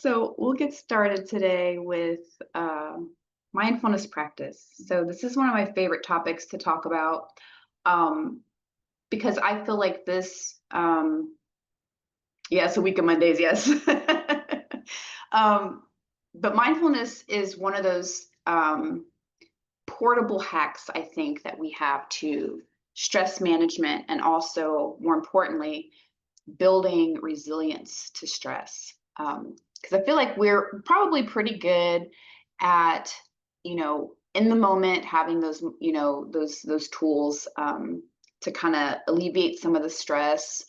So we'll get started today with mindfulness practice. So this is one of my favorite topics to talk about um, because I feel like this, yeah, it's a week of Mondays, yes. um, but mindfulness is one of those portable hacks, I think, that we have to stress management and also, more importantly, building resilience to stress. Because I feel like we're probably pretty good at, in the moment having those, those tools to kind of alleviate some of the stress.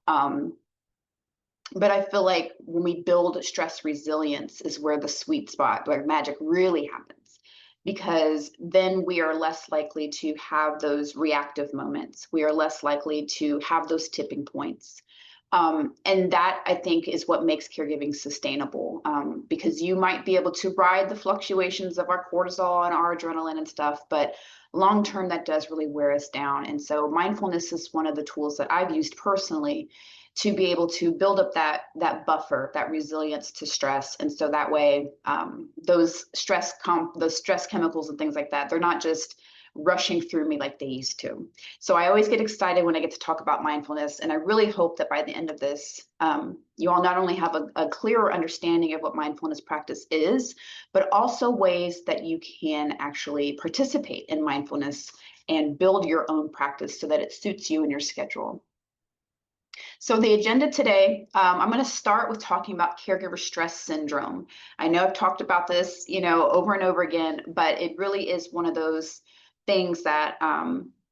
Um, but I feel like when we build stress resilience is where the sweet spot, where magic really happens. Because then we are less likely to have those reactive moments. We are less likely to have those tipping points. And that, I think, is what makes caregiving sustainable, because you might be able to ride the fluctuations of our cortisol and our adrenaline and stuff, but long term, that does really wear us down. And so mindfulness is one of the tools that I've used personally to be able to build up that buffer, that resilience to stress. And so that way, those those stress chemicals and things like that, they're not just rushing through me like they used to. So I always get excited when I get to talk about mindfulness. And I really hope that by the end of this, you all not only have a clearer understanding of what mindfulness practice is, but also ways that you can actually participate in mindfulness and build your own practice so that it suits you and your schedule. So the agenda today, I'm going to start with talking about caregiver stress syndrome. I know I've talked about this, over and over again, but it really is one of those things that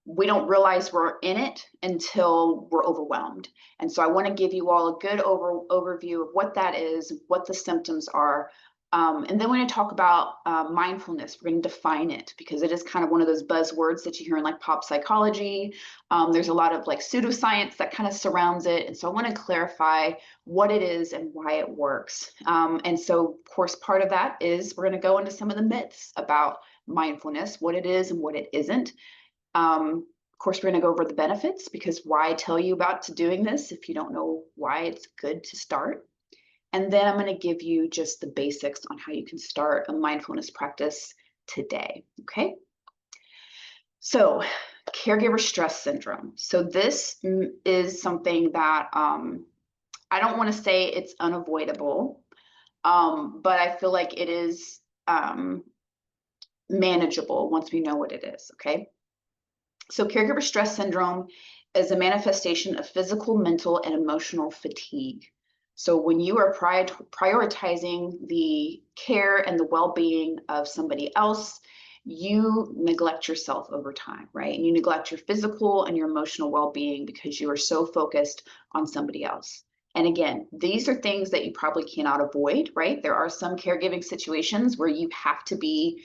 we don't realize we're in it until we're overwhelmed. And so I want to give you all a good overview of what that is, what the symptoms are. And then we're going to talk about mindfulness. We're going to define it because it is kind of one of those buzzwords that you hear in like pop psychology. There's a lot of like pseudoscience that kind of surrounds it. And so I want to clarify what it is and why it works. And so, of course, part of that is we're going to go into some of the myths about mindfulness, what it is and what it isn't. Of course, we're going to go over the benefits because why tell you about doing this if you don't know why it's good to start. And then I'm going to give you just the basics on how you can start a mindfulness practice today. Okay. So caregiver stress syndrome. So this is something that I don't want to say it's unavoidable, but I feel like it is manageable once we know what it is. Okay. So caregiver stress syndrome is a manifestation of physical, mental, and emotional fatigue. So when you are prioritizing the care and the well-being of somebody else, you neglect yourself over time, right? And you neglect your physical and your emotional well-being because you are so focused on somebody else. And again, these are things that you probably cannot avoid, right? There are some caregiving situations where you have to be,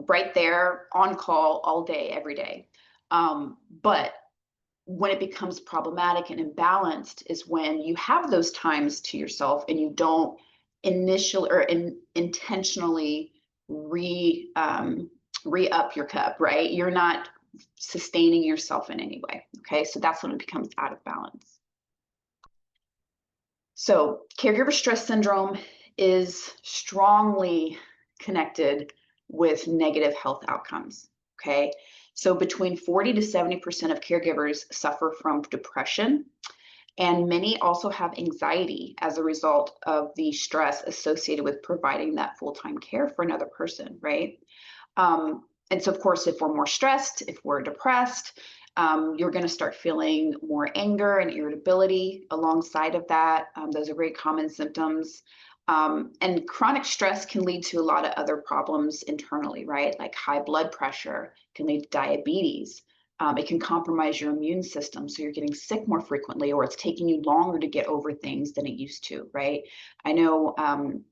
right there on call all day, every day. But when it becomes problematic and imbalanced is when you have those times to yourself and you don't intentionally re-up your cup, right? You're not sustaining yourself in any way. Okay, so that's when it becomes out of balance. So caregiver stress syndrome is strongly connected with negative health outcomes. Okay, so between 40 to 70% of caregivers suffer from depression, and many also have anxiety as a result of the stress associated with providing that full-time care for another person, right? And so, of course, if we're more stressed, if we're depressed, you're going to start feeling more anger and irritability alongside of that. Those are very common symptoms. And chronic stress can lead to a lot of other problems internally, right? Like high blood pressure can lead to diabetes. It can compromise your immune system, so you're getting sick more frequently, or it's taking you longer to get over things than it used to, right? I know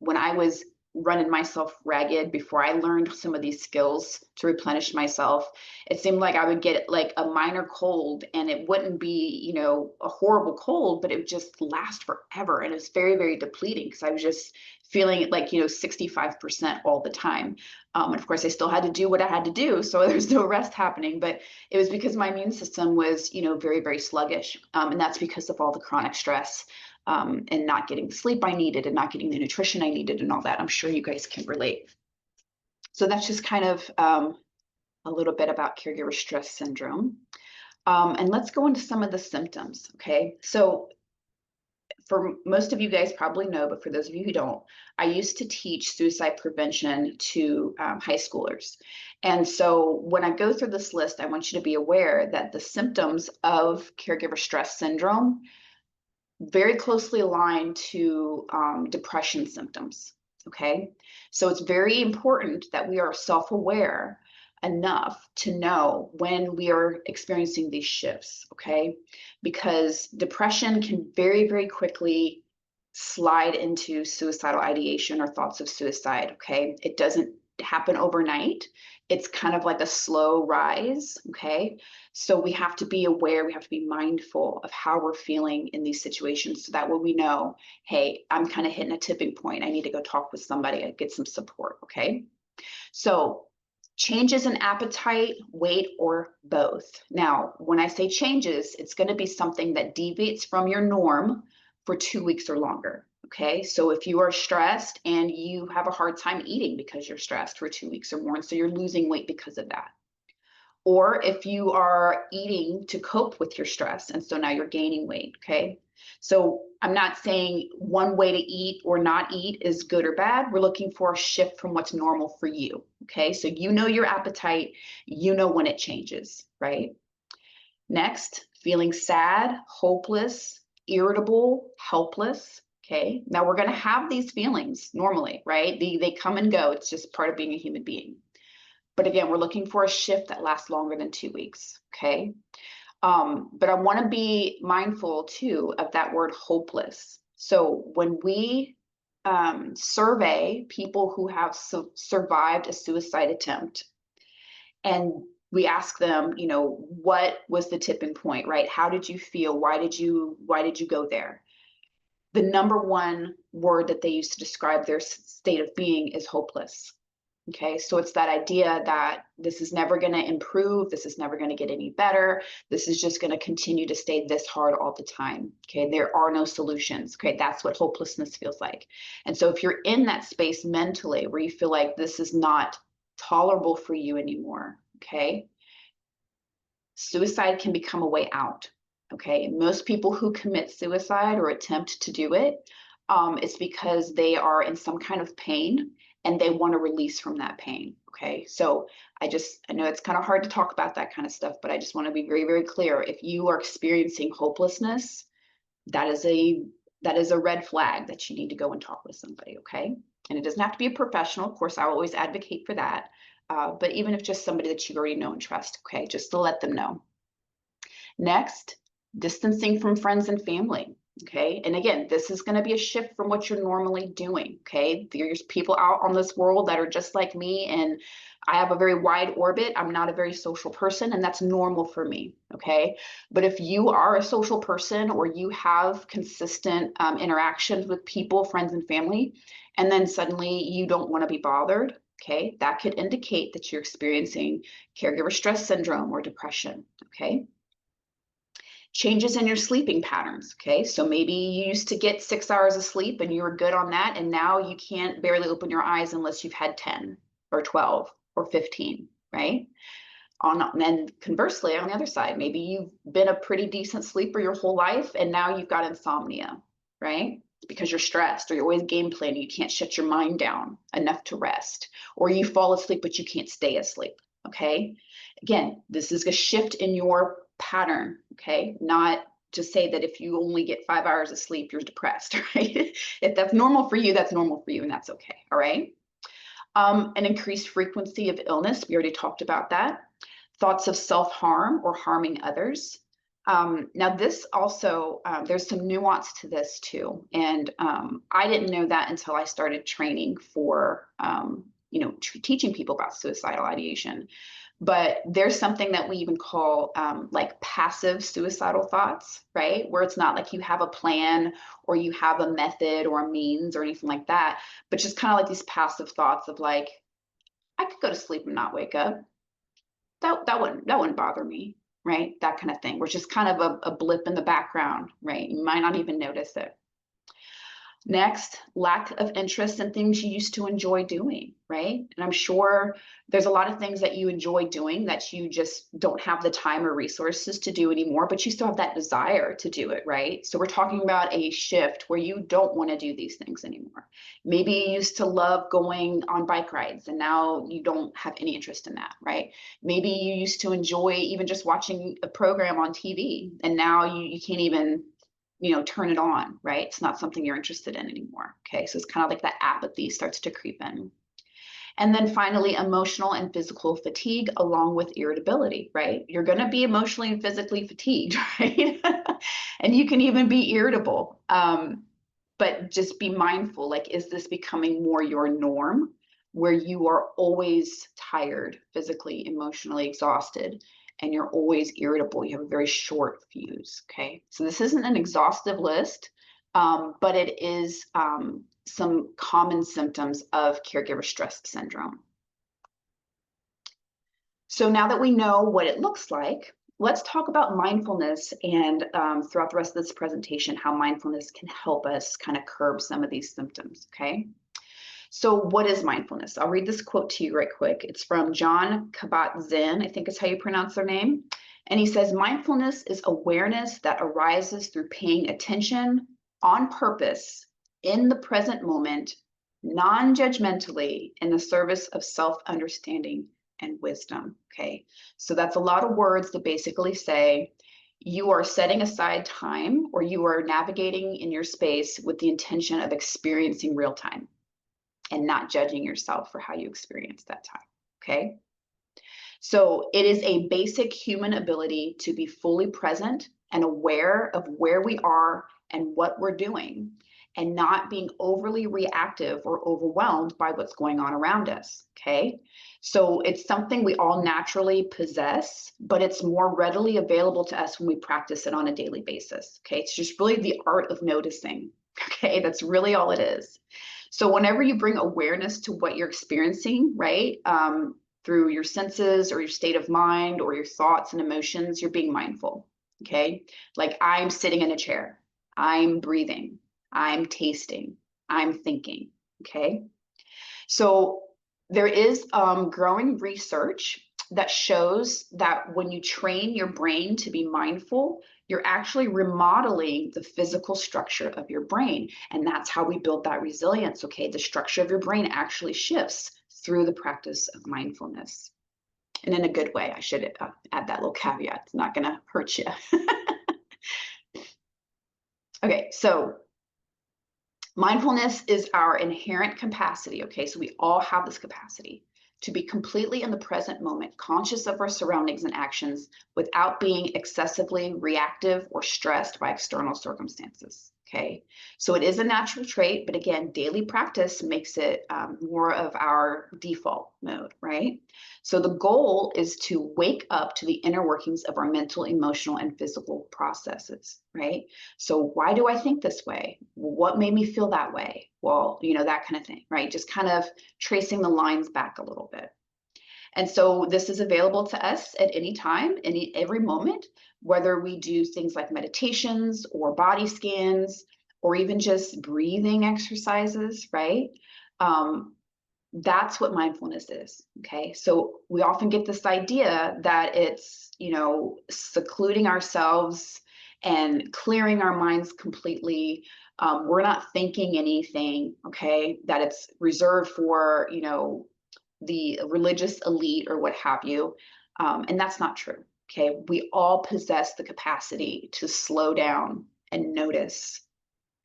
when I was running myself ragged before I learned some of these skills to replenish myself, it seemed like I would get like a minor cold and it wouldn't be, a horrible cold, but it would just last forever. And it's very, very depleting because I was just feeling it like, 65% all the time. And of course, I still had to do what I had to do. So there's no rest happening, but it was because my immune system was, very, very sluggish. And that's because of all the chronic stress and not getting the sleep I needed and not getting the nutrition I needed and all that. I'm sure you guys can relate. So that's just kind of a little bit about caregiver stress syndrome. And let's go into some of the symptoms, okay? So for most of you guys probably know, but for those of you who don't, I used to teach suicide prevention to high schoolers. And so when I go through this list, I want you to be aware that the symptoms of caregiver stress syndrome very closely aligned to depression symptoms, okay? So it's very important that we are self-aware enough to know when we are experiencing these shifts, okay? Because depression can very, very quickly slide into suicidal ideation or thoughts of suicide, okay? It doesn't happen overnight. It's kind of like a slow rise, okay? So we have to be aware, we have to be mindful of how we're feeling in these situations so that way we know, hey, I'm kind of hitting a tipping point. I need to go talk with somebody and get some support, okay? So changes in appetite, weight, or both. Now, when I say changes, it's going to be something that deviates from your norm for 2 weeks or longer. Okay, so if you are stressed and you have a hard time eating because you're stressed for 2 weeks or more, and so you're losing weight because of that. Or if you are eating to cope with your stress, and so now you're gaining weight, okay? So I'm not saying one way to eat or not eat is good or bad. We're looking for a shift from what's normal for you, okay? So you know your appetite, you know when it changes, right? Next, feeling sad, hopeless, irritable, helpless, okay? Now we're gonna have these feelings normally, right? They come and go. It's just part of being a human being. But again, we're looking for a shift that lasts longer than 2 weeks, okay? But I want to be mindful too of that word hopeless. So when we survey people who have survived a suicide attempt, and we ask them, you know, what was the tipping point, right? How did you feel? Why did you go there? The number one word that they use to describe their state of being is hopeless. Okay, so it's that idea that this is never going to improve, this is never going to get any better, this is just going to continue to stay this hard all the time. Okay, there are no solutions. Okay, that's what hopelessness feels like. And so if you're in that space mentally where you feel like this is not tolerable for you anymore, okay, suicide can become a way out. Okay, and most people who commit suicide or attempt to do it, it's because they are in some kind of pain and they want to release from that pain. Okay, so I know it's kind of hard to talk about that kind of stuff, but I just want to be very, very clear. If you are experiencing hopelessness, that is a red flag that you need to go and talk with somebody. Okay, and it doesn't have to be a professional. Of course, I always advocate for that. But even if just somebody that you already know and trust, okay, just to let them know. Next, distancing from friends and family. Okay, and again, this is going to be a shift from what you're normally doing. Okay, there's people out on this world that are just like me, and I have a very wide orbit. I'm not a very social person, and that's normal for me. Okay, but if you are a social person or you have consistent interactions with people, friends, and family, and then suddenly you don't want to be bothered, okay, that could indicate that you're experiencing caregiver stress syndrome or depression. Okay. Changes in your sleeping patterns, okay? So maybe you used to get 6 hours of sleep and you were good on that, and now you can't barely open your eyes unless you've had 10 or 12 or 15, right? And then conversely, on the other side, maybe you've been a pretty decent sleeper your whole life, and now you've got insomnia, right? Because you're stressed or you're always game planning, you can't shut your mind down enough to rest, or you fall asleep, but you can't stay asleep, okay? Again, this is a shift in your pattern, okay? Not to say that if you only get 5 hours of sleep, you're depressed, right? If that's normal for you, that's normal for you, and that's okay, all right? An increased frequency of illness, we already talked about that. Thoughts of self-harm or harming others. Now this also, there's some nuance to this too, and I didn't know that until I started training for, teaching people about suicidal ideation. But there's something that we even call like passive suicidal thoughts, right? Where it's not like you have a plan or you have a method or a means or anything like that, but just kind of like these passive thoughts of like, I could go to sleep and not wake up. That wouldn't bother me, right? That kind of thing, which is kind of a blip in the background, right? You might not even notice it. Next, lack of interest in things you used to enjoy doing, right? And I'm sure there's a lot of things that you enjoy doing that you just don't have the time or resources to do anymore, but you still have that desire to do it, right? So we're talking about a shift where you don't want to do these things anymore. Maybe you used to love going on bike rides and now you don't have any interest in that, right? Maybe you used to enjoy even just watching a program on TV and now you can't even turn it on, right? It's not something you're interested in anymore. Okay, so it's kind of like that apathy starts to creep in. And then finally, emotional and physical fatigue along with irritability, right? You're going to be emotionally and physically fatigued, right? And you can even be irritable. But just be mindful, like, is this becoming more your norm where you are always tired, physically, emotionally exhausted, and you're always irritable? You have a very short fuse, okay? So this isn't an exhaustive list, but it is some common symptoms of caregiver stress syndrome. So now that we know what it looks like, let's talk about mindfulness and throughout the rest of this presentation, how mindfulness can help us kind of curb some of these symptoms, okay? So what is mindfulness? I'll read this quote to you right quick. It's from John Kabat-Zinn, I think is how you pronounce their name. And he says, mindfulness is awareness that arises through paying attention on purpose in the present moment, non-judgmentally in the service of self-understanding and wisdom, okay? So that's a lot of words that basically say you are setting aside time or you are navigating in your space with the intention of experiencing real time and not judging yourself for how you experience that time, okay? So it is a basic human ability to be fully present and aware of where we are and what we're doing, and not being overly reactive or overwhelmed by what's going on around us, okay? So it's something we all naturally possess, but it's more readily available to us when we practice it on a daily basis, okay? It's just really the art of noticing, okay? That's really all it is. So whenever you bring awareness to what you're experiencing, right, through your senses or your state of mind or your thoughts and emotions, you're being mindful, okay? Like, I'm sitting in a chair, I'm breathing, I'm tasting, I'm thinking, okay? So there is growing research that shows that when you train your brain to be mindful, you're actually remodeling the physical structure of your brain. And that's how we build that resilience, okay? The structure of your brain actually shifts through the practice of mindfulness. And in a good way, I should add that little caveat. It's not gonna hurt you. Okay, so mindfulness is our inherent capacity, okay? So we all have this capacity to be completely in the present moment, conscious of our surroundings and actions without being excessively reactive or stressed by external circumstances, okay? So it is a natural trait, but again, daily practice makes it more of our default mode, right? So the goal is to wake up to the inner workings of our mental, emotional, and physical processes, right? So why do I think this way? What made me feel that way? Well, that kind of thing, right? Just kind of tracing the lines back a little bit. And so this is available to us at any time, every moment, whether we do things like meditations or body scans, or even just breathing exercises, right? That's what mindfulness is, okay? So we often get this idea that it's, secluding ourselves and clearing our minds completely. We're not thinking anything, okay? That it's reserved for, the religious elite or what have you. And that's not true, okay? We all possess the capacity to slow down and notice,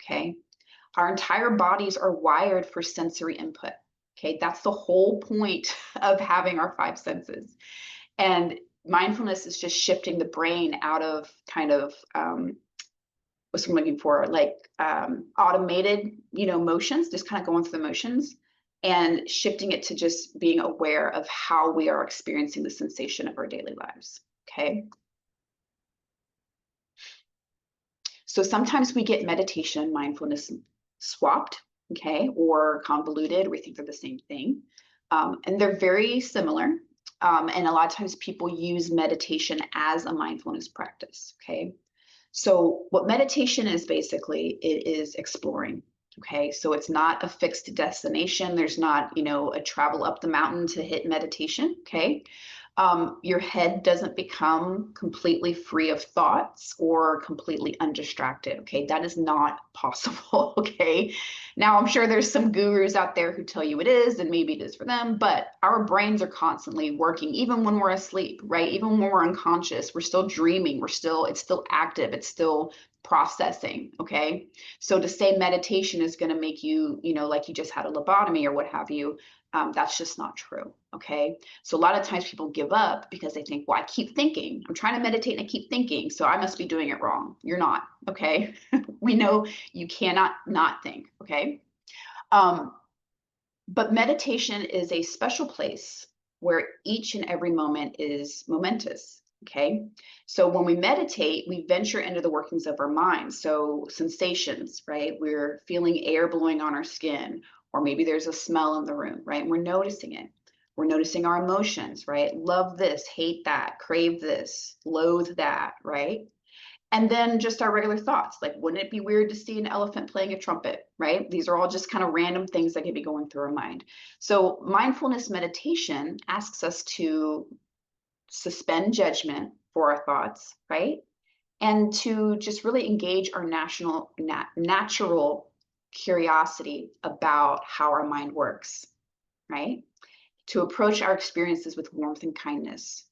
okay? Our entire bodies are wired for sensory input. Okay, that's the whole point of having our five senses. And mindfulness is just shifting the brain out of kind of what's I'm looking for, like automated, motions, just kind of going through the motions, and shifting it to just being aware of how we are experiencing the sensation of our daily lives. Okay. So sometimes we get meditation and mindfulness swapped, okay, or convoluted. We think they're the same thing. And they're very similar. And a lot of times people use meditation as a mindfulness practice, okay? So what meditation is basically, it is exploring. Okay, so it's not a fixed destination. There's not, a travel up the mountain to hit meditation. Okay. Your head doesn't become completely free of thoughts or completely undistracted. Okay, that is not possible. Okay, now I'm sure there's some gurus out there who tell you it is, and maybe it is for them, but our brains are constantly working, even when we're asleep, right? Even when we're unconscious, we're still dreaming, it's still active, it's still processing. Okay, so to say meditation is going to make you, like you just had a lobotomy or what have you, that's just not true. Okay. So a lot of times people give up because they think, well, I keep thinking. I'm trying to meditate and I keep thinking, so I must be doing it wrong. You're not. Okay. We know you cannot not think. Okay. But meditation is a special place where each and every moment is momentous. Okay. So when we meditate, we venture into the workings of our mind. So sensations, right? We're feeling air blowing on our skin, or maybe there's a smell in the room, right? And we're noticing it. We're noticing our emotions, right? Love this, hate that, crave this, loathe that, right? And then just our regular thoughts, like, wouldn't it be weird to see an elephant playing a trumpet, right? These are all just kind of random things that could be going through our mind. So mindfulness meditation asks us to suspend judgment for our thoughts, right? And to just really engage our natural curiosity about how our mind works, right? To approach our experiences with warmth and kindness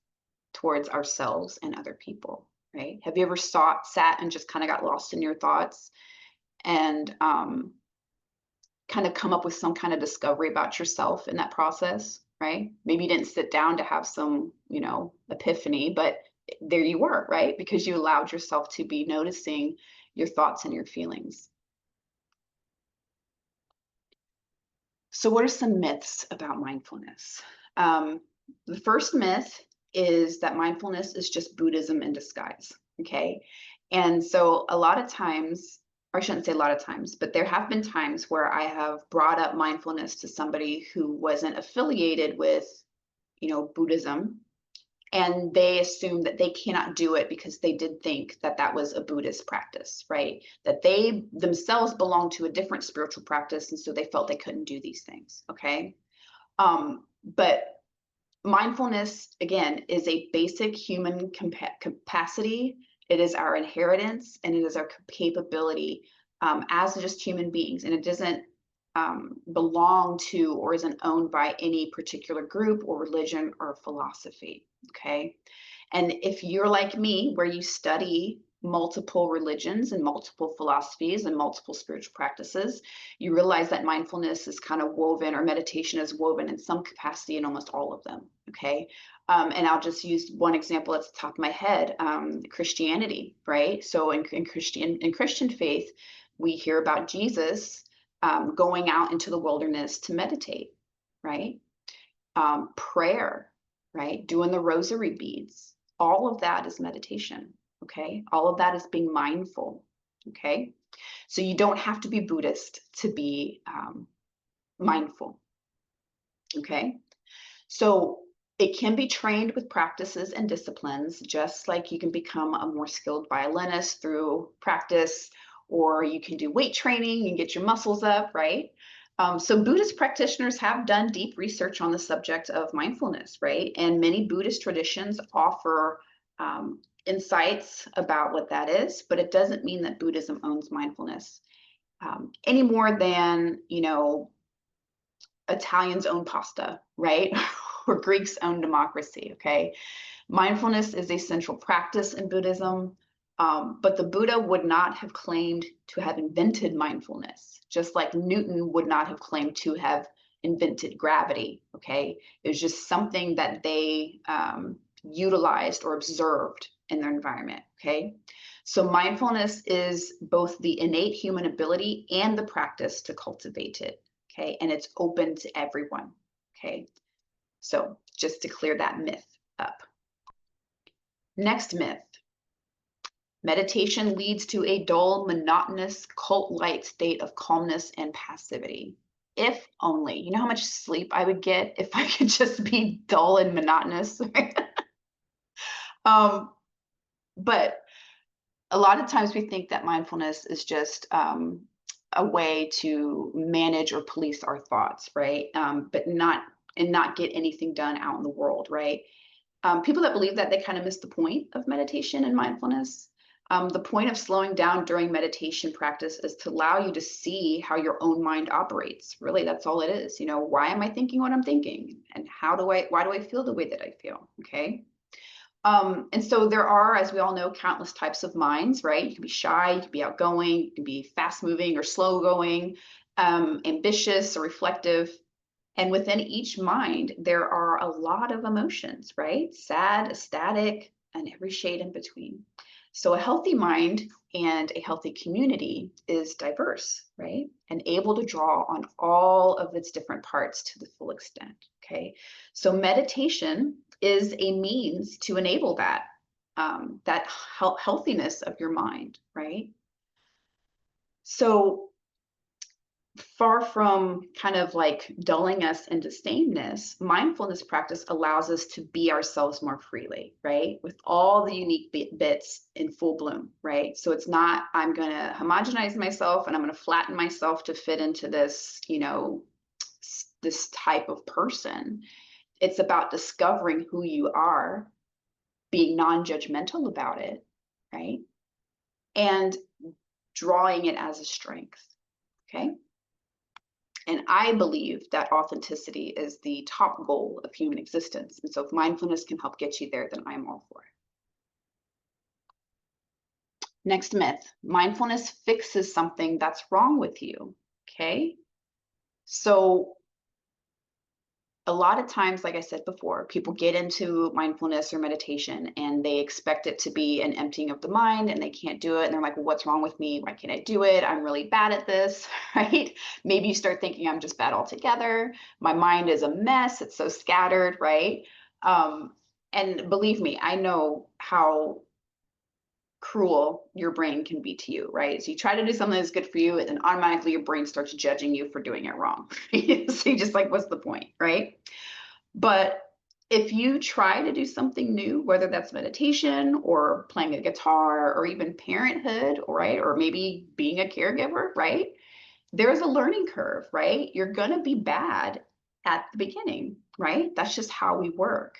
towards ourselves and other people, right? Have you ever sat and just kind of got lost in your thoughts and kind of come up with some kind of discovery about yourself in that process, right? Maybe you didn't sit down to have some, epiphany, but there you were, right? Because you allowed yourself to be noticing your thoughts and your feelings. So what are some myths about mindfulness? The first myth is that mindfulness is just Buddhism in disguise. Okay. And so a lot of times, or I shouldn't say a lot of times, but there have been times where I have brought up mindfulness to somebody who wasn't affiliated with, Buddhism, and they assumed that they cannot do it because they did think that that was a Buddhist practice, right? That they themselves belong to a different spiritual practice, and so they felt they couldn't do these things. Okay. But mindfulness, again, is a basic human capacity. It is our inheritance, and it is our capability as just human beings. And it doesn't belong to or isn't owned by any particular group or religion or philosophy. Okay. And if you're like me, where you study multiple religions and multiple philosophies and multiple spiritual practices, you realize that mindfulness is kind of woven, or meditation is woven in some capacity in almost all of them. Okay. And I'll just use one example at the top of my head, Christianity, right? So in Christian faith, we hear about Jesus going out into the wilderness to meditate, right? Prayer, right? Doing the rosary beads. All of that is meditation. Okay. All of that is being mindful. Okay. So you don't have to be Buddhist to be mindful. Okay. So it can be trained with practices and disciplines, just like you can become a more skilled violinist through practice, or you can do weight training and get your muscles up, right? So Buddhist practitioners have done deep research on the subject of mindfulness, right? And many Buddhist traditions offer insights about what that is, but it doesn't mean that Buddhism owns mindfulness any more than, Italians own pasta, right? Or Greeks own democracy, okay? Mindfulness is a central practice in Buddhism, but the Buddha would not have claimed to have invented mindfulness, just like Newton would not have claimed to have invented gravity, okay? It was just something that they utilized or observed in their environment, okay? So mindfulness is both the innate human ability and the practice to cultivate it, okay? And it's open to everyone, okay? So just to clear that myth up. Next myth. Meditation leads to a dull, monotonous, cult-like state of calmness and passivity. If only. You know how much sleep I would get if I could just be dull and monotonous? But a lot of times we think that mindfulness is just a way to manage or police our thoughts, right? But not get anything done out in the world, right? People that believe that, they kind of miss the point of meditation and mindfulness. The point of slowing down during meditation practice is to allow you to see how your own mind operates. Really, that's all it is. You know, why am I thinking what I'm thinking? And why do I feel the way that I feel? Okay. And so there are, as we all know, countless types of minds, right? You can be shy, you can be outgoing, you can be fast moving or slow going, ambitious or reflective. And within each mind, there are a lot of emotions, right? Sad, ecstatic, and every shade in between. So a healthy mind and a healthy community is diverse, right? And able to draw on all of its different parts to the full extent, okay? So meditation is a means to enable that, that healthiness of your mind, right? So far from kind of like dulling us into sameness, mindfulness practice allows us to be ourselves more freely, right? With all the unique bits in full bloom, right? So it's not, I'm going to homogenize myself and I'm going to flatten myself to fit into this, you know, this type of person. It's about discovering who you are, being non-judgmental about it, right? And drawing it as a strength, okay? And I believe that authenticity is the top goal of human existence. And so if mindfulness can help get you there, then I'm all for it. Next myth, mindfulness fixes something that's wrong with you, okay? So a lot of times, like I said before, people get into mindfulness or meditation and they expect it to be an emptying of the mind and they can't do it. And they're like, well, what's wrong with me? Why can't I do it? I'm really bad at this, right? Maybe you start thinking I'm just bad altogether. My mind is a mess. It's so scattered, right? And believe me, I know how cruel your brain can be to you, right? So you try to do something that's good for you, and then automatically your brain starts judging you for doing it wrong. So you're just like, what's the point, right? But if you try to do something new, whether that's meditation or playing a guitar or even parenthood, right? Or maybe being a caregiver, right? There's a learning curve, right? You're going to be bad at the beginning, right? That's just how we work.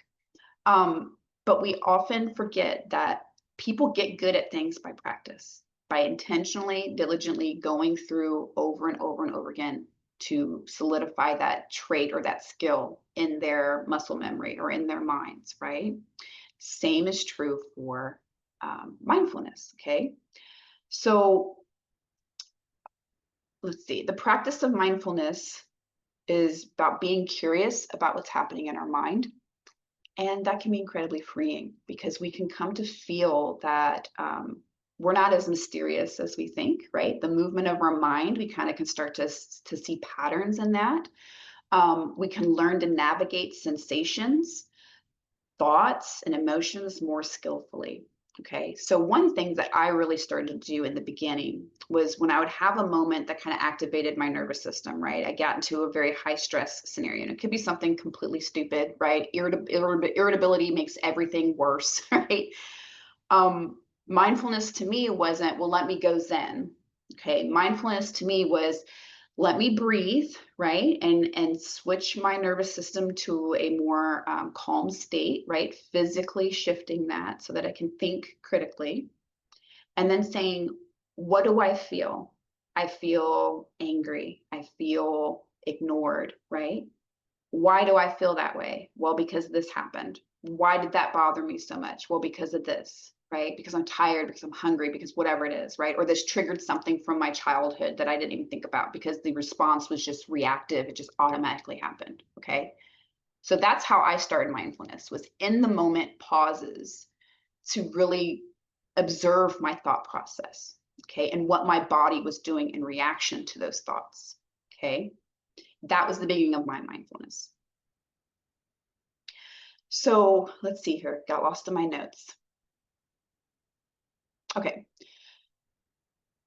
But we often forget that people get good at things by practice, by intentionally, diligently going through over and over and over again to solidify that trait or that skill in their muscle memory or in their minds, right? Same is true for mindfulness, okay? So let's see, the practice of mindfulness is about being curious about what's happening in our mind. And that can be incredibly freeing because we can come to feel that we're not as mysterious as we think, right? The movement of our mind, we kind of can start to see patterns in that. We can learn to navigate sensations, thoughts, and emotions more skillfully. Okay, so one thing that I really started to do in the beginning was when I would have a moment that kind of activated my nervous system, right? I got into a very high stress scenario, and it could be something completely stupid, right? Irritability makes everything worse, right? Mindfulness to me wasn't, well, let me go Zen. Okay, mindfulness to me was, let me breathe, right? And switch my nervous system to a more calm state, right? Physically shifting that so that I can think critically. And then saying, what do I feel? I feel angry. I feel ignored, right? Why do I feel that way? Well, because this happened. Why did that bother me so much? Well, because of this, right? Because I'm tired, because I'm hungry, because whatever it is, right? Or this triggered something from my childhood that I didn't even think about because the response was just reactive. It just automatically happened, okay? So that's how I started mindfulness, was in the moment pauses to really observe my thought process, okay? And what my body was doing in reaction to those thoughts, okay? That was the beginning of my mindfulness. So let's see here, got lost in my notes. Okay.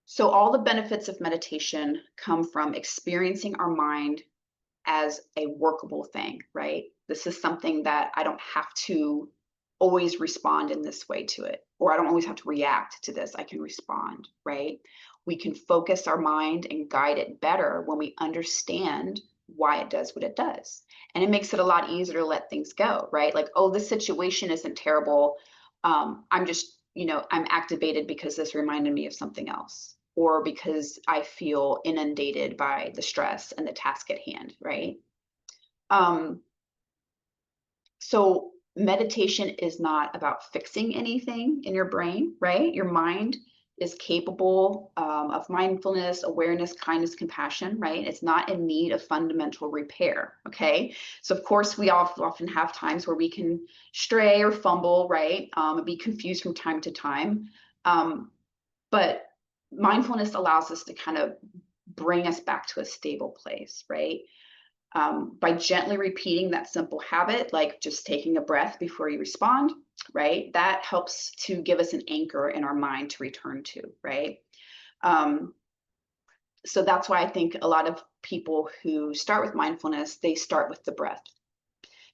So all the benefits of meditation come from experiencing our mind as a workable thing, right? This is something that I don't have to always respond in this way to it, or I don't always have to react to this. I can respond, right? We can focus our mind and guide it better when we understand why it does what it does. And it makes it a lot easier to let things go, right? Like, oh, this situation isn't terrible. I'm just, I'm activated because this reminded me of something else, or because I feel inundated by the stress and the task at hand, right? So meditation is not about fixing anything in your brain, right? Your mind is capable of mindfulness, awareness, kindness, compassion, right? It's not in need of fundamental repair, okay? So of course, we often have times where we can stray or fumble, right? Be confused from time to time. But mindfulness allows us to kind of bring us back to a stable place, right? By gently repeating that simple habit, like just taking a breath before you respond, right? That helps to give us an anchor in our mind to return to, right? So that's why I think a lot of people who start with mindfulness, they start with the breath,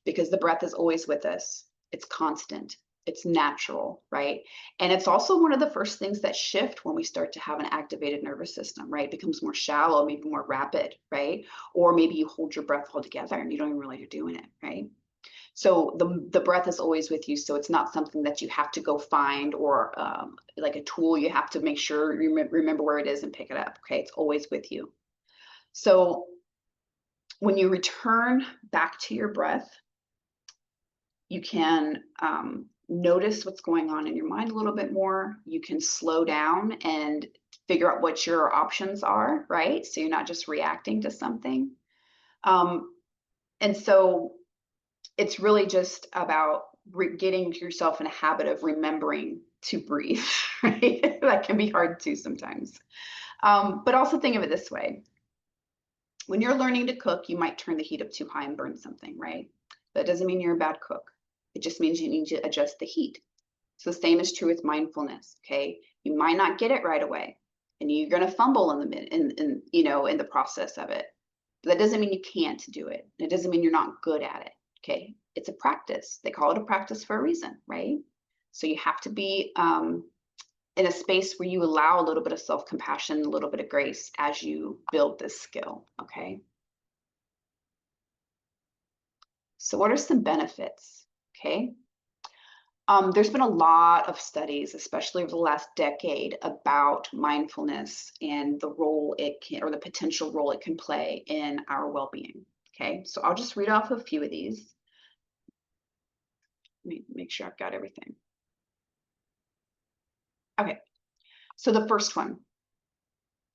because the breath is always with us. It's constant. It's natural, right? And it's also one of the first things that shift when we start to have an activated nervous system, right? It becomes more shallow, maybe more rapid, right? Or maybe you hold your breath altogether and you don't even realize you're doing it, right? So the breath is always with you. So it's not something that you have to go find, or like a tool you have to make sure you remember where it is and pick it up, okay? It's always with you. So when you return back to your breath, you can notice what's going on in your mind a little bit more. You can slow down and figure out what your options are, right? So you're not just reacting to something. And so it's really just about getting yourself in a habit of remembering to breathe, right? That can be hard too sometimes. But also think of it this way. When you're learning to cook, you might turn the heat up too high and burn something, right? That doesn't mean you're a bad cook. It just means you need to adjust the heat. So the same is true with mindfulness, okay? You might not get it right away, and you're going to fumble in the process of it. But that doesn't mean you can't do it. It doesn't mean you're not good at it, okay? It's a practice. They call it a practice for a reason, right? So you have to be in a space where you allow a little bit of self-compassion, a little bit of grace as you build this skill, okay? So what are some benefits, okay? There's been a lot of studies, especially over the last decade, about mindfulness and the role it can, or the potential role it can play in our well-being. Okay, so I'll just read off a few of these. Let me make sure I've got everything. Okay, so the first one.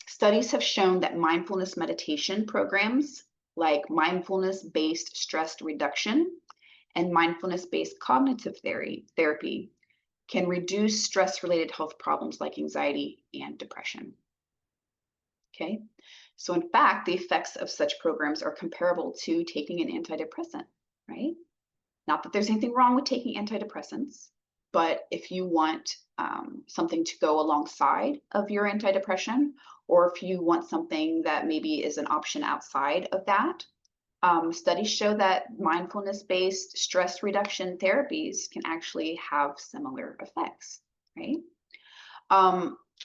Studies have shown that mindfulness meditation programs like mindfulness-based stress reduction and mindfulness-based cognitive therapy can reduce stress-related health problems like anxiety and depression. Okay, so in fact, the effects of such programs are comparable to taking an antidepressant, right? Not that there's anything wrong with taking antidepressants, but if you want something to go alongside of your antidepressant, or if you want something that maybe is an option outside of that, studies show that mindfulness-based stress reduction therapies can actually have similar effects, right?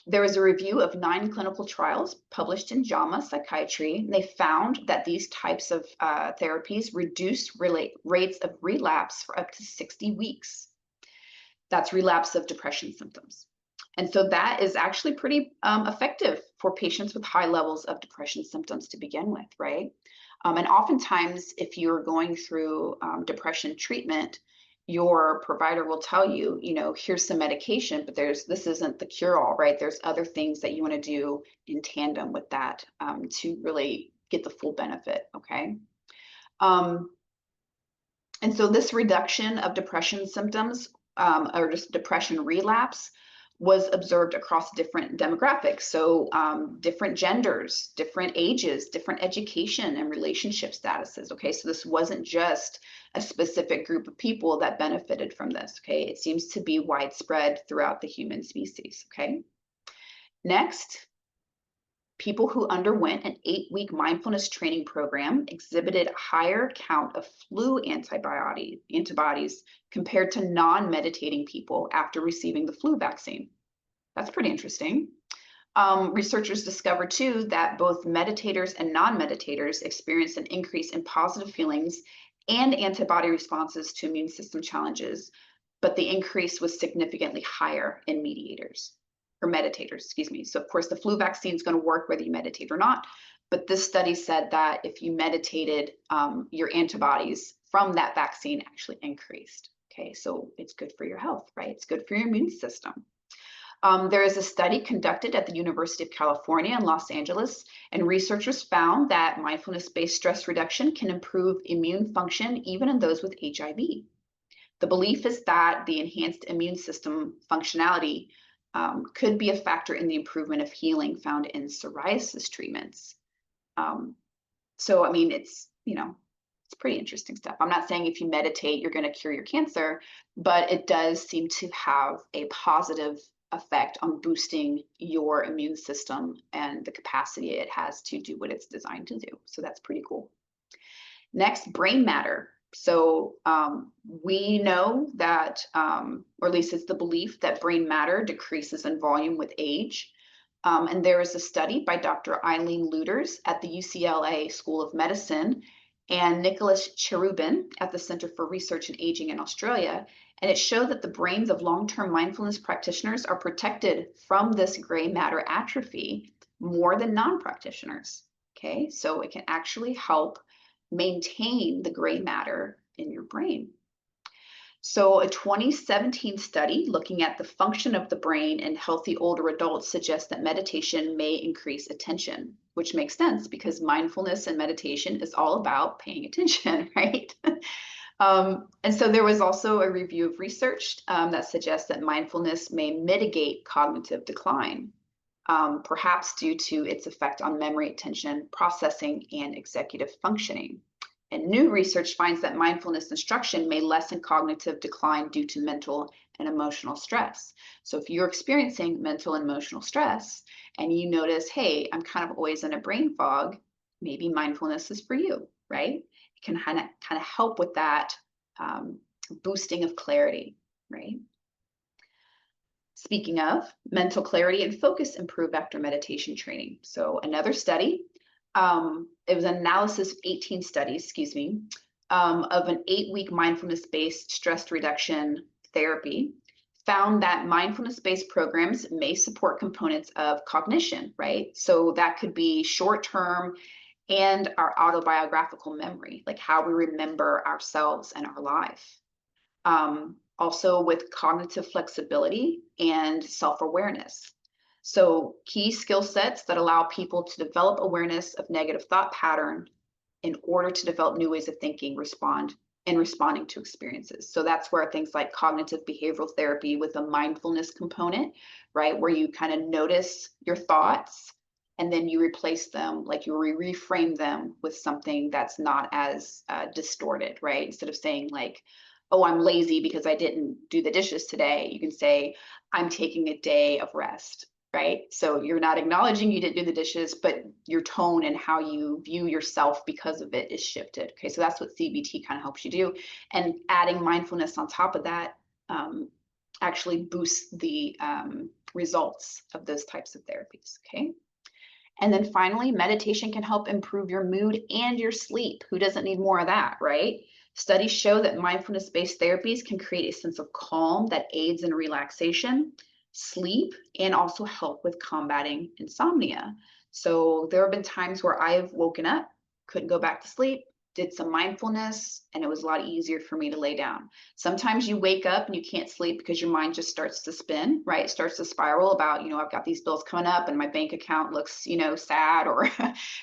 There was a review of 9 clinical trials published in JAMA Psychiatry, and they found that these types of therapies reduce rates of relapse for up to 60 weeks. That's relapse of depression symptoms. And so that is actually pretty effective for patients with high levels of depression symptoms to begin with, right? And oftentimes, if you're going through depression treatment, your provider will tell you, here's some medication, but this isn't the cure-all, right? There's other things that you want to do in tandem with that to really get the full benefit, okay? And so this reduction of depression symptoms or just depression relapse was observed across different demographics. So different genders, different ages, different education and relationship statuses. Okay, so this wasn't just a specific group of people that benefited from this. Okay, it seems to be widespread throughout the human species. Okay, next, people who underwent an 8-week mindfulness training program exhibited a higher count of flu antibodies compared to non-meditating people after receiving the flu vaccine. That's pretty interesting. Researchers discovered too that both meditators and non-meditators experienced an increase in positive feelings and antibody responses to immune system challenges, but the increase was significantly higher in meditators, excuse me. So of course the flu vaccine is going to work whether you meditate or not, but this study said that if you meditated, your antibodies from that vaccine actually increased. Okay, so it's good for your health, right? It's good for your immune system. There is a study conducted at the University of California in Los Angeles, and researchers found that mindfulness-based stress reduction can improve immune function even in those with HIV. The belief is that the enhanced immune system functionality could be a factor in the improvement of healing found in psoriasis treatments. So, I mean, it's pretty interesting stuff. I'm not saying if you meditate, you're going to cure your cancer, but it does seem to have a positive effect on boosting your immune system and the capacity it has to do what it's designed to do. So that's pretty cool. Next, brain matter. So we know that, or at least it's the belief that brain matter decreases in volume with age. And there is a study by Dr. Eileen Luders at the UCLA School of Medicine and Nicholas Cherubin at the Center for Research in Aging in Australia. And it showed that the brains of long-term mindfulness practitioners are protected from this gray matter atrophy more than non-practitioners. Okay, so it can actually help maintain the gray matter in your brain. So a 2017 study looking at the function of the brain in healthy older adults suggests that meditation may increase attention, which makes sense because mindfulness and meditation is all about paying attention, right? And so there was also a review of research that suggests that mindfulness may mitigate cognitive decline, perhaps due to its effect on memory, attention, processing, and executive functioning. And new research finds that mindfulness instruction may lessen cognitive decline due to mental and emotional stress. So if you're experiencing mental and emotional stress and you notice, hey, I'm kind of always in a brain fog, maybe mindfulness is for you, right? It can kind of help with that boosting of clarity, right? Speaking of, mental clarity and focus improve after meditation training. So another study, it was an analysis of 18 studies, of an 8-week mindfulness-based stress reduction therapy, found that mindfulness-based programs may support components of cognition, right? So that could be short-term and our autobiographical memory, like how we remember ourselves and our life. Also with cognitive flexibility and self-awareness. So key skill sets that allow people to develop awareness of negative thought pattern in order to develop new ways of thinking, responding to experiences. So that's where things like cognitive behavioral therapy with a mindfulness component, right? Where you kind of notice your thoughts and then you replace them, like you reframe them with something that's not as distorted, right? Instead of saying like, oh, I'm lazy because I didn't do the dishes today, you can say, I'm taking a day of rest, right? So you're not acknowledging you didn't do the dishes, but your tone and how you view yourself because of it is shifted. Okay, so that's what CBT kind of helps you do. And adding mindfulness on top of that actually boosts the results of those types of therapies, okay? And then finally, meditation can help improve your mood and your sleep. Who doesn't need more of that, right? Studies show that mindfulness-based therapies can create a sense of calm that aids in relaxation, sleep, and also help with combating insomnia. So there have been times where I've woken up, couldn't go back to sleep, did some mindfulness, and it was a lot easier for me to lay down. Sometimes you wake up and you can't sleep because your mind just starts to spin, right? It starts to spiral about, I've got these bills coming up and my bank account looks, sad, or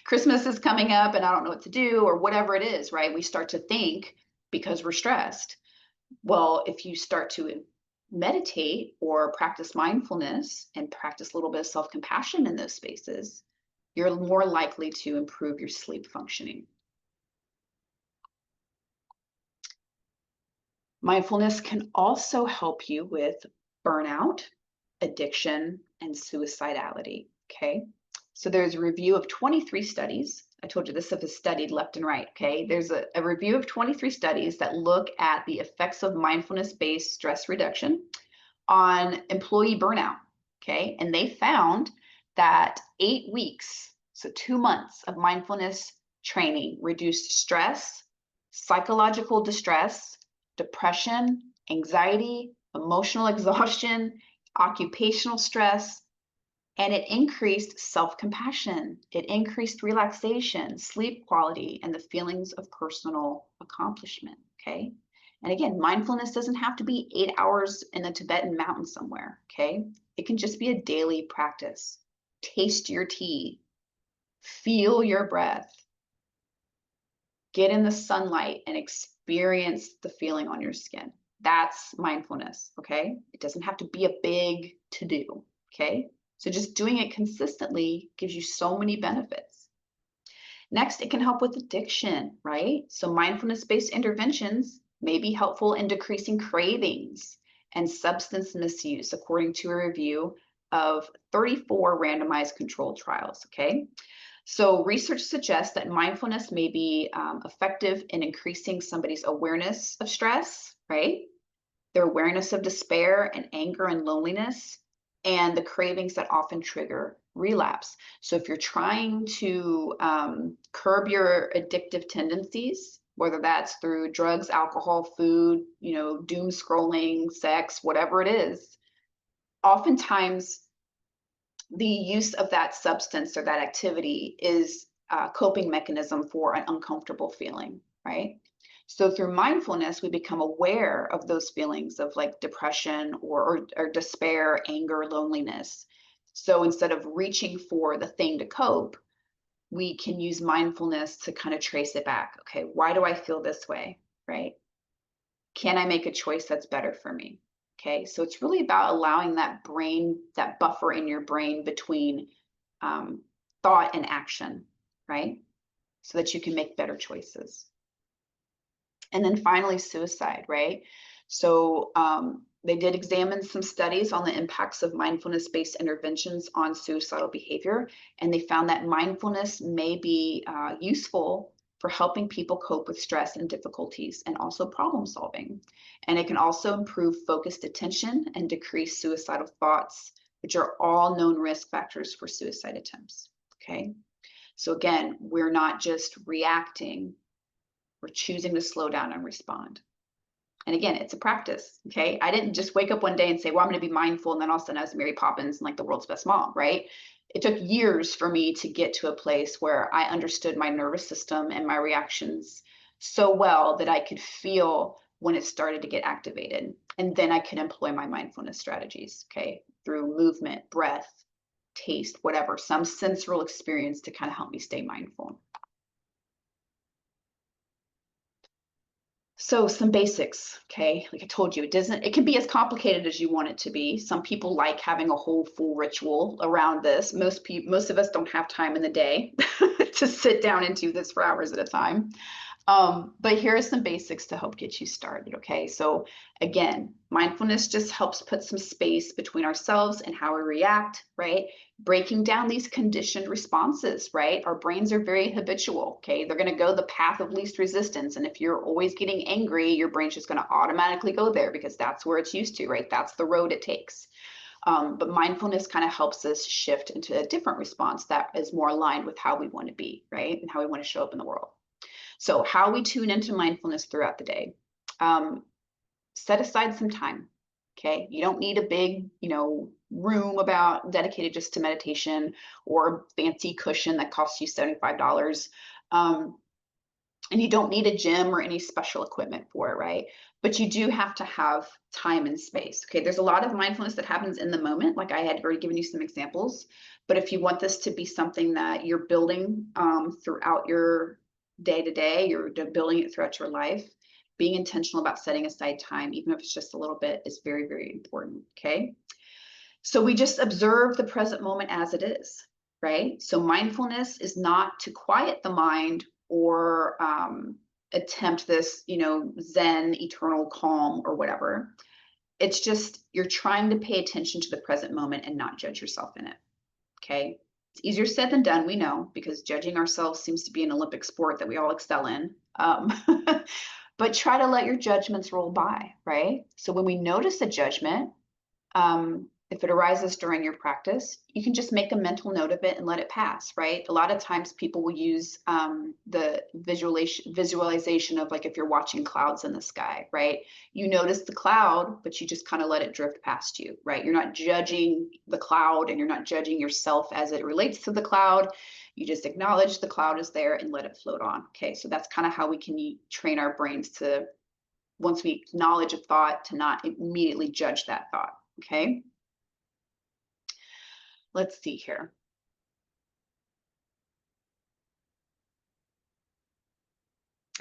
Christmas is coming up and I don't know what to do, or whatever it is, right? We start to think because we're stressed. Well, if you start to meditate or practice mindfulness and practice a little bit of self-compassion in those spaces, you're more likely to improve your sleep functioning. Mindfulness can also help you with burnout, addiction, and suicidality, okay? So there's a review of 23 studies. I told you this stuff is studied left and right, okay? There's a review of 23 studies that look at the effects of mindfulness-based stress reduction on employee burnout, okay? And they found that 8 weeks, so 2 months of mindfulness training reduced stress, psychological distress, depression, anxiety, emotional exhaustion, occupational stress, and it increased self-compassion. It increased relaxation, sleep quality, and the feelings of personal accomplishment, okay? And again, mindfulness doesn't have to be 8 hours in the Tibetan mountain somewhere, okay? It can just be a daily practice. Taste your tea, feel your breath, get in the sunlight and experience the feeling on your skin. That's mindfulness, okay? It doesn't have to be a big to-do, okay? So just doing it consistently gives you so many benefits. Next, it can help with addiction, right? So mindfulness-based interventions may be helpful in decreasing cravings and substance misuse, according to a review of 34 randomized controlled trials, okay? So research suggests that mindfulness may be effective in increasing somebody's awareness of stress, right? Their awareness of despair and anger and loneliness, and the cravings that often trigger relapse. So if you're trying to curb your addictive tendencies, whether that's through drugs, alcohol, food, doom scrolling, sex, whatever it is, oftentimes the use of that substance or that activity is a coping mechanism for an uncomfortable feeling, right? So through mindfulness, we become aware of those feelings of like depression or despair, anger, loneliness. So instead of reaching for the thing to cope, we can use mindfulness to kind of trace it back. Okay, why do I feel this way, right? Can I make a choice that's better for me? Okay, so it's really about allowing that buffer in your brain between thought and action, right? So that you can make better choices. And then finally, suicide, right? So they did examine some studies on the impacts of mindfulness-based interventions on suicidal behavior, and they found that mindfulness may be useful for helping people cope with stress and difficulties and also problem solving. And it can also improve focused attention and decrease suicidal thoughts, which are all known risk factors for suicide attempts, okay? So again, we're not just reacting, we're choosing to slow down and respond. And again, it's a practice, okay? I didn't just wake up one day and say, well, I'm going to be mindful, and then all of a sudden I was Mary Poppins and like the world's best mom, right? It took years for me to get to a place where I understood my nervous system and my reactions so well that I could feel when it started to get activated. And then I could employ my mindfulness strategies, okay? Through movement, breath, taste, whatever, some sensorial experience to kind of help me stay mindful. So some basics, okay? Like I told you, it can be as complicated as you want it to be. Some people like having a whole full ritual around this. Most of us don't have time in the day to sit down and do this for hours at a time. But here are some basics to help get you started, okay? So again, mindfulness just helps put some space between ourselves and how we react, right? Breaking down these conditioned responses, right? Our brains are very habitual, okay? They're gonna go the path of least resistance. And if you're always getting angry, your brain's just gonna automatically go there because that's where it's used to, right? That's the road it takes. But mindfulness kind of helps us shift into a different response that is more aligned with how we wanna be, right? And how we wanna show up in the world. So how we tune into mindfulness throughout the day. Set aside some time, okay? You don't need a big, room dedicated just to meditation or a fancy cushion that costs you $75. And you don't need a gym or any special equipment for it, right? But you do have to have time and space, okay? There's a lot of mindfulness that happens in the moment, like I had already given you some examples. But if you want this to be something that you're building throughout your day-to-day, you're building it throughout your life, being intentional about setting aside time, even if it's just a little bit, is very, very important, okay? So we just observe the present moment as it is, right? So mindfulness is not to quiet the mind or attempt this, Zen, eternal calm or whatever. It's just you're trying to pay attention to the present moment and not judge yourself in it, okay? It's easier said than done, we know, because judging ourselves seems to be an Olympic sport that we all excel in. But try to let your judgments roll by, right? So when we notice a judgment, if it arises during your practice, you can just make a mental note of it and let it pass, right? A lot of times people will use the visualization of, like, if you're watching clouds in the sky, right? You notice the cloud, but you just kind of let it drift past you, right? You're not judging the cloud and you're not judging yourself as it relates to the cloud. You just acknowledge the cloud is there and let it float on. Okay, so that's kind of how we can train our brains to, once we acknowledge a thought, to not immediately judge that thought. Okay. Let's see here.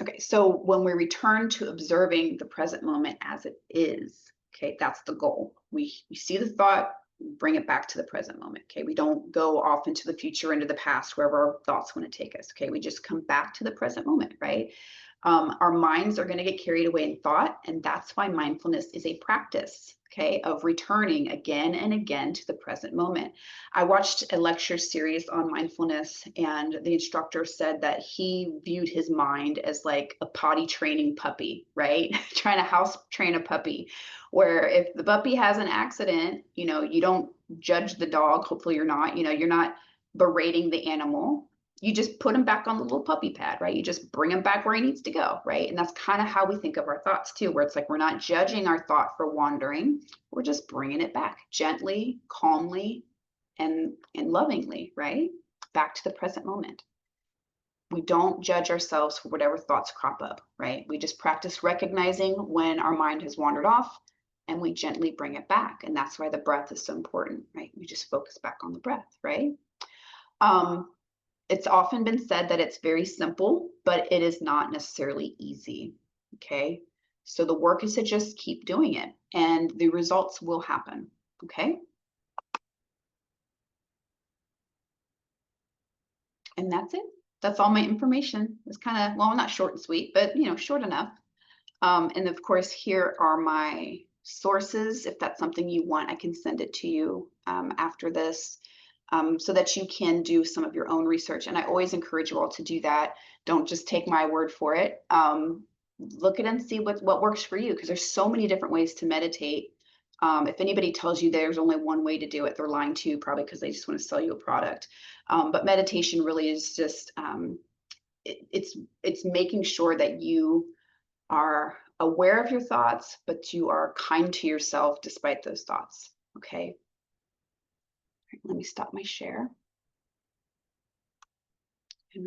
Okay, so when we return to observing the present moment as it is, okay, that's the goal. We see the thought, bring it back to the present moment. Okay, we don't go off into the future, into the past, wherever our thoughts want to take us. Okay, we just come back to the present moment, right? Our minds are going to get carried away in thought, and that's why mindfulness is a practice, okay, of returning again and again to the present moment. I watched a lecture series on mindfulness, and the instructor said that he viewed his mind as like a potty training puppy, right? Trying to house train a puppy, where if the puppy has an accident, you don't judge the dog. Hopefully you're not, you're not berating the animal. You just put him back on the little puppy pad, right? You just bring him back where he needs to go, right? And that's kind of how we think of our thoughts too, where it's like we're not judging our thought for wandering. We're just bringing it back gently, calmly, and lovingly, right? Back to the present moment. We don't judge ourselves for whatever thoughts crop up, right? We just practice recognizing when our mind has wandered off, and we gently bring it back. And that's why the breath is so important, right? We just focus back on the breath, right? It's often been said that it's very simple, but it is not necessarily easy, okay? So the work is to just keep doing it, and the results will happen, okay? And that's it. That's all my information. It's kind of, well, not short and sweet, but short enough. And of course, here are my sources. If that's something you want, I can send it to you after this, so that you can do some of your own research. And I always encourage you all to do that. Don't just take my word for it. Look at it and see what works for you, because there's so many different ways to meditate. If anybody tells you there's only one way to do it, they're lying to you, probably because they just want to sell you a product. But meditation really is just, it's making sure that you are aware of your thoughts, but you are kind to yourself despite those thoughts. Okay. Let me stop my share. And